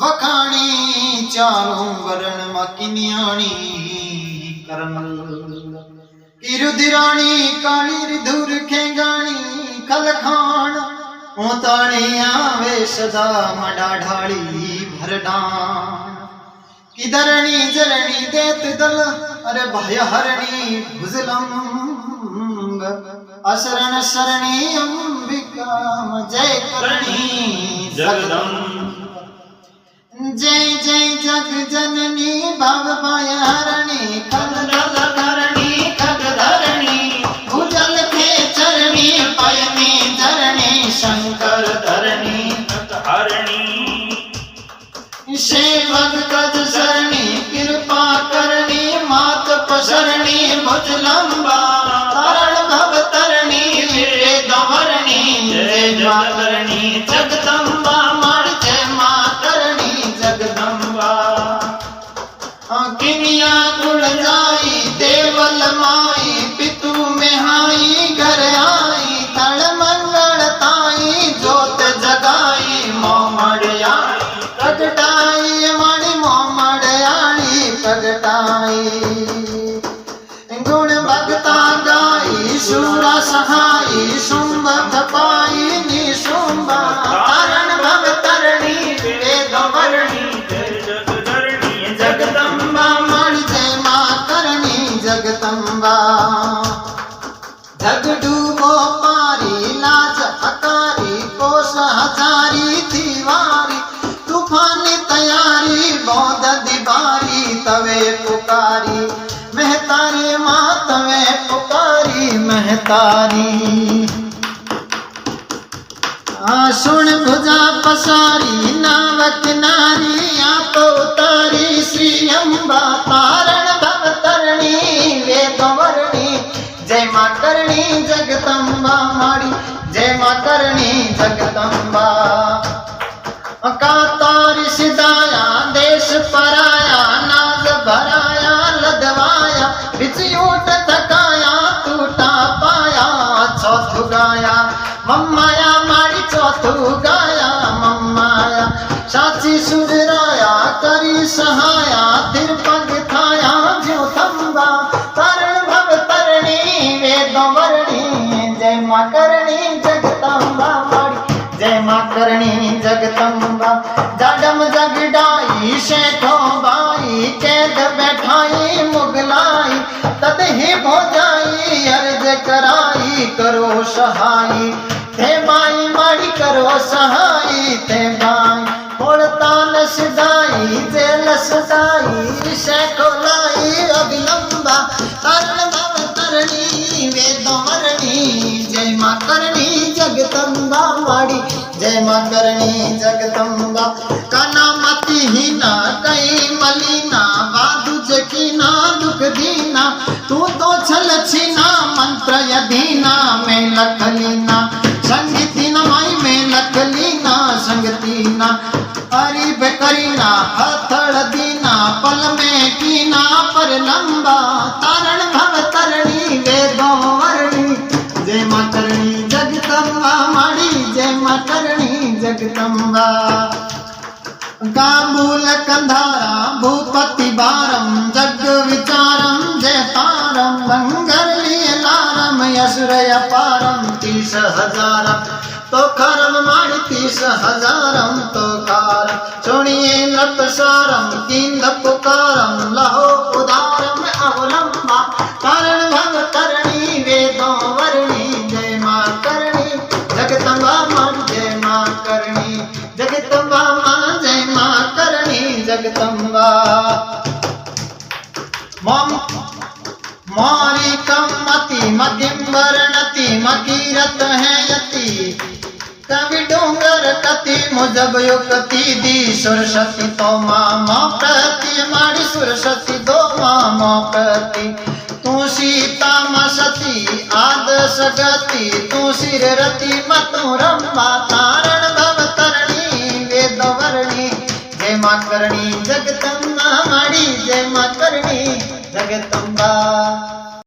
वखाणी चारों वरण मकिन्याणी करमल की रुधिराणी काली रिधुर खेंगाणी खलखान ओताणी आवे सदा मडा ढाली भरडान की धरणी जरणी देत दल अरे भय हरणी भुजलंग असरण सरणी अंबिका जय करणी जगदम्ब जय जय जग जननी भव भय हरणी खल धरणी खग धरणी भुजल के चरणी पयनी धरणी शंकर धरणी हरणी सेवक कद सरणी कृपा करणी मात पसरणी भुज लंबा तारण भव तरणी वेद वरणी जय मां करणी जगदम्बा मार जय मां करणी जगदम्बा किनिया गुण जाई देवल माई पितु मेहाई घर आई तड़ मंगल ताई जोत जगाई मोमड़िया प्रगटाई मणि मोमड़ियाणी प्रगटाई गुण भगता गाई सूरा सहाई शुंभ तपाई निशुंभ तारण भव तरणी वेद वर्णी जगदम्बा मणि जय मां करणी जगदम्बा जग डूबो पारी लाज हकारी कोश हजारी दीवारी तूफान तैयारी बौद्ध दिवारी तवे पुकारी महतारी माँ तवे पुकारी महतारी सुन भुजा पसारी नाव किनारी आप उतारी श्री अम्बा तारण भव तरणी वेद वर्णी जय मां करणी जगदम्बा माड़ी जय मां करणी जगदम्बा कातारी सिदाया देश पराया नाज भराया लदवाया बिचयूट थकाया टूटा पाया चौथु गाया मम्माया माड़ी चौथु गाया मम्माया साची सुधराया करी सहाया तिर पग थाया जो थम्बा तरण भव तरणी वेद वर्णी जय मां करणी जगदम्बा माड़ी जय मां करणी जगदम्बा जाडम जगडाई शेठो बाई कैद बैठाई मुगलाई तद ही भोजाई अर्ज कराई करो सहाई थे बाई माड़ी करो सहाई थे बाई होड़तान सिदाई जेल सदाई शेठो लाई अभिलंबा तरण भव तरणी वेद वर्णी जय मां करणी जगदम्बा माड़ी जय मां करणी जगदम्बा काना मती हीना कई मलीना बाधु जकीना दुख दीना तू तो छल छीना मंत्र यदीना में लखलीना संगीतीना माई में लखलीना संगतीना हरि बेकरीना हथड़ दीना पल में कीना पर लंबा तारण भव तरणी वेदो वर्णी जय मां करणी जगदम्बा माड़ी जय मां करणी जगदम्बा काबूल कंधारा भूपति बारम जग विचारम जय तारम लंगर लिए लारम यसुर अपारम 30,000 तो करम माड़ी 30,000 तो कारम सुनिए लपसारम कींद पुकारम लहो उदारम अवलंबा कारण भव करणी वेदो वर्णी जय मां करणी जगदम्बा मां जय मां करणी जगदम्बा मां जय मां करणी जगदम्बा मोरी कमति मतिम्बरनति मकीरत है यति कवि डूंगर कति मुजब युक्ति दी सुरसती तो मामा प्रति माड़ी सुरसती दो मामा प्रति तू सीता मसती आद सगति तू सिर रति मतु रंबा तारण